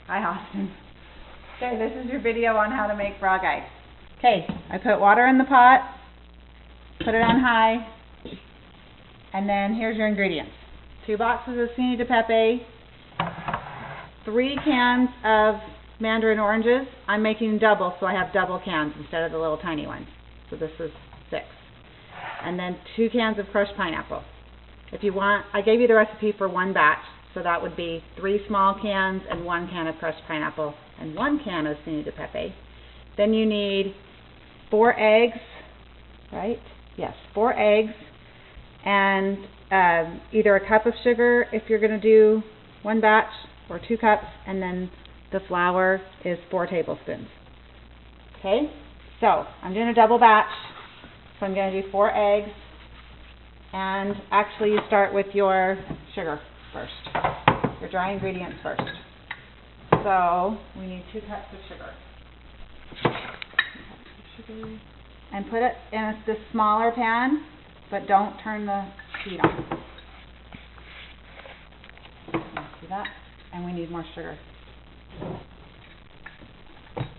Hi, Austin. Okay, this is your video on how to make frog ice. Okay, I put water in the pot, put it on high, and then here's your ingredients. 2 boxes of Cine de Pepe, 3 cans of mandarin oranges. I'm making double, so I have double cans instead of the little tiny ones. So this is 6. And then 2 cans of crushed pineapple. If you want, I gave you the recipe for 1 batch, so that would be 3 small cans and 1 can of crushed pineapple and 1 can of Cine de Pepe. Then you need 4 eggs, right? Yes, 4 eggs, and either a cup of sugar if you're going to do 1 batch, or 2 cups, and then the flour is 4 tablespoons. Okay, so I'm doing a double batch, so I'm going to do 4 eggs, and actually you start with your sugar first, your dry ingredients first. So we need 2 cups of sugar. And put it in this smaller pan, but don't turn the heat on. See that? And we need more sugar. Thank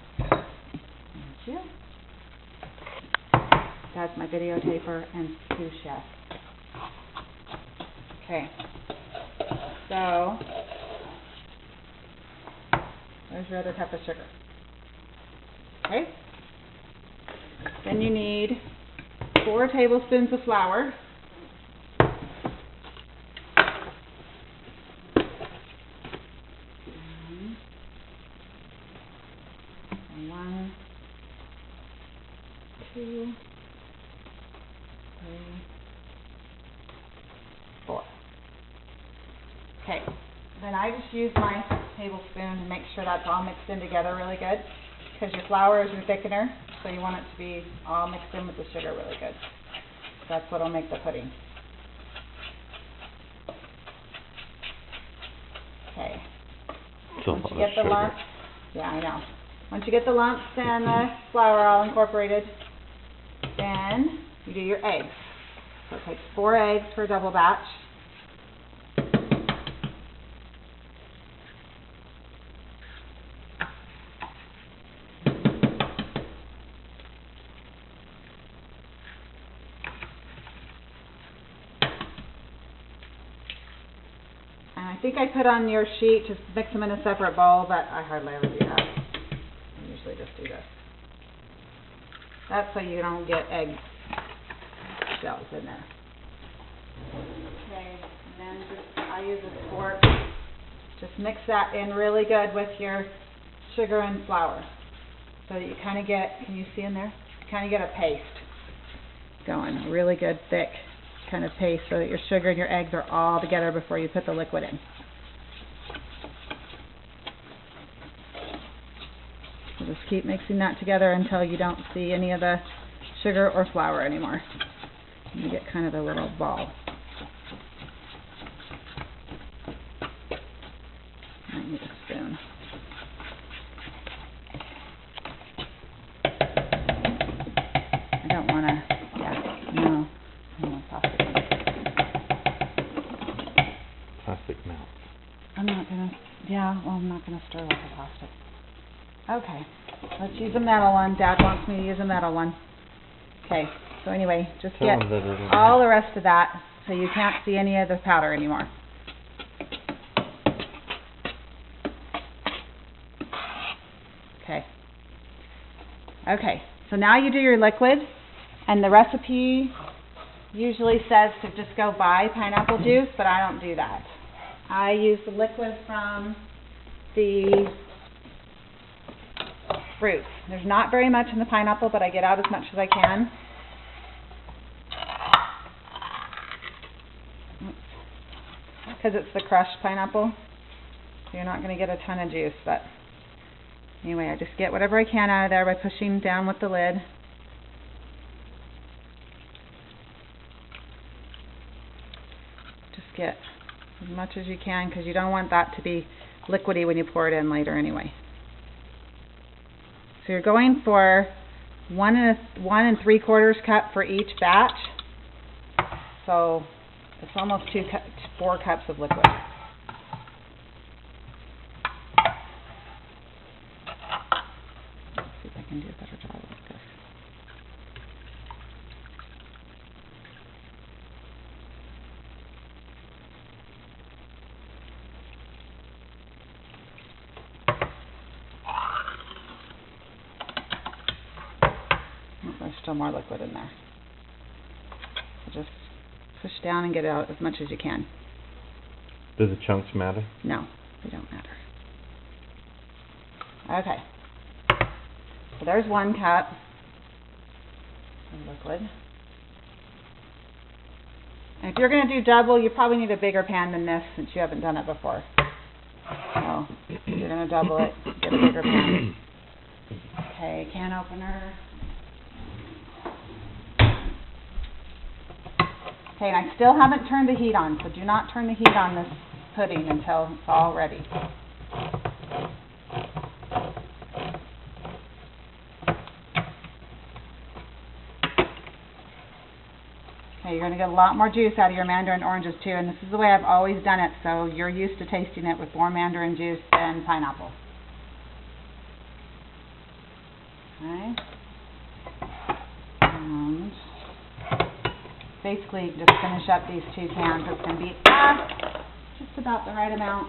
you. That's my videotaper and sous chef. Okay. So there's your other cup of sugar. Okay. Then you need 4 tablespoons of flour. And 1, 2, 3, 4. Okay. Then I just use my tablespoon to make sure that's all mixed in together really good, because your flour is your thickener, so you want it to be all mixed in with the sugar really good. That's what will make the pudding. Okay. Once you get the lumps, yeah, I know. Once you get the lumps and the flour all incorporated, then you do your eggs. So it takes 4 eggs for a double batch. And I think I put on your sheet to mix them in a separate bowl, but I hardly ever do that. I usually just do this. That's so you don't get egg shells in there. Okay, and then I use a fork. Just mix that in really good with your sugar and flour, so that you kind of get, can you see in there? You kind of get a paste going, a really good thick kind of paste, so that your sugar and your eggs are all together before you put the liquid in. So just keep mixing that together until you don't see any of the sugar or flour anymore. And you get kind of a little ball. I need a spoon. I don't want to, yeah, no. Plastic one. Plastic mouth. I'm not going to, yeah, well, I'm not going to stir with the plastic. Okay, let's use a metal one. Dad wants me to use a metal one. Okay, so anyway, just get all the rest of that so you can't see any of the powder anymore. Okay. Okay, so now you do your liquid, and the recipe usually says to just go buy pineapple juice, but I don't do that. I use the liquid from the fruit. There's not very much in the pineapple, but I get out as much as I can. Because it's the crushed pineapple, so you're not going to get a ton of juice, but anyway, I just get whatever I can out of there by pushing down with the lid. Just get as much as you can, because you don't want that to be liquidy when you pour it in later anyway. So you're going for 1 3/4 cup for each batch. So it's almost 4 cups of liquid. can do a better job with this. Oh, there's still more liquid in there. So just push down and get it out as much as you can. Do the chunks matter? No, they don't matter. Okay. So there's 1 cup of liquid. And if you're going to do double, you probably need a bigger pan than this since you haven't done it before. So if you're going to double it, get a bigger pan. Okay, can opener. Okay, and I still haven't turned the heat on, so do not turn the heat on this pudding until it's all ready. Okay, you're going to get a lot more juice out of your mandarin oranges too, and this is the way I've always done it, so you're used to tasting it with more mandarin juice than pineapple. Okay. And basically just finish up these 2 cans. It's going to be just about the right amount.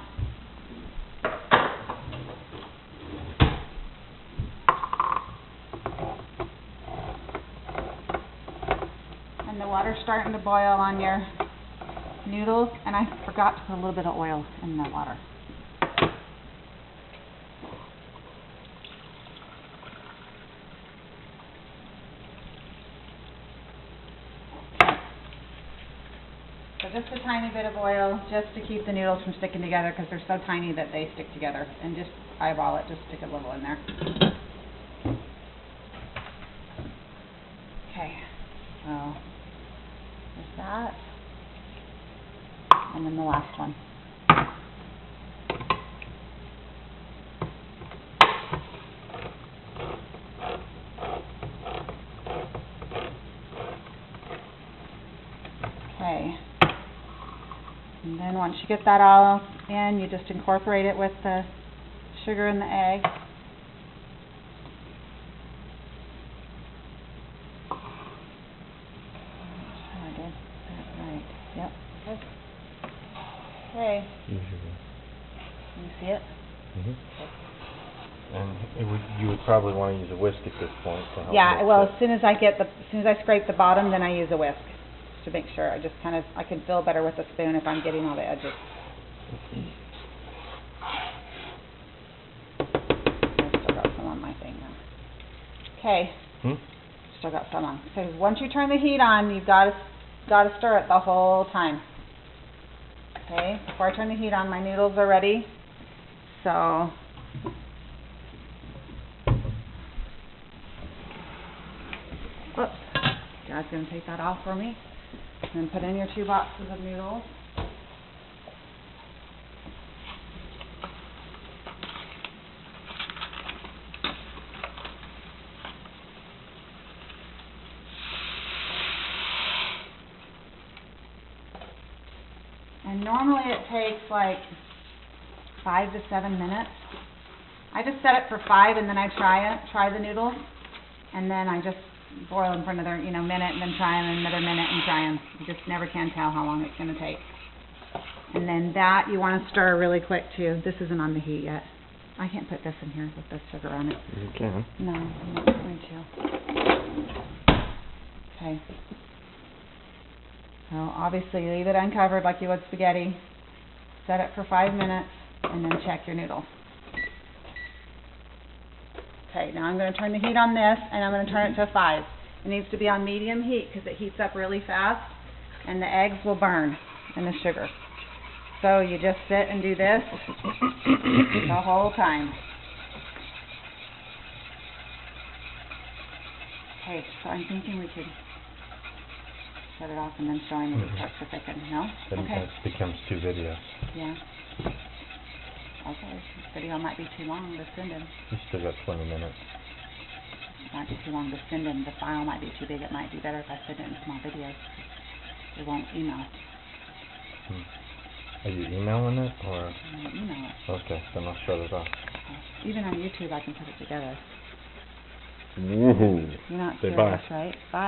And the water's starting to boil on your noodles, and I forgot to put a little bit of oil in the water. So just a tiny bit of oil, just to keep the noodles from sticking together, because they're so tiny that they stick together. And just eyeball it, just stick a little in there. Okay, so there's that. And then the last one. Okay. And then once you get that all in, you just incorporate it with the sugar and the egg. I did that right. Yep. Good. Okay. Usually. You see it? And you would probably want to use a whisk at this point to help. Yeah. Well, as soon as I scrape the bottom, then I use a whisk to make sure. I can feel better with a spoon if I'm getting all the edges. I still got some on my thing now. Okay. Still got some on. So once you turn the heat on, you've got to stir it the whole time. Okay. Before I turn the heat on, my noodles are ready. So whoops. Dad's going to take that off for me. And then put in your 2 boxes of noodles. And normally it takes like 5 to 7 minutes. I just set it for 5 and then I try the noodles. And then I just boil them for another, minute, and then try them, and another minute, and try them. You just never can tell how long it's going to take. And then that you want to stir really quick too. This isn't on the heat yet. I can't put this in here with the sugar on it. You can. No, I'm not going to. Okay. So obviously leave it uncovered like you would spaghetti. Set it for 5 minutes, and then check your noodles. Okay, now I'm going to turn the heat on this, and I'm going to turn it to 5. It needs to be on medium heat because it heats up really fast, and the eggs will burn in the sugar. So you just sit and do this the whole time. Okay, so I'm thinking we could shut it off and then show him if it starts to thicken. No? Then Okay. it becomes 2 videos. Yeah. Okay, this video might be too long to send him. You still got 20 minutes. It might be too long to send him. The file might be too big. It might be better if I send it in small videos. It won't email. Are you emailing it or? I'm gonna email it. Okay, then I'll shut it off. Even on YouTube I can put it together. Woohoo. You're not Say serious, bye. right? Bye.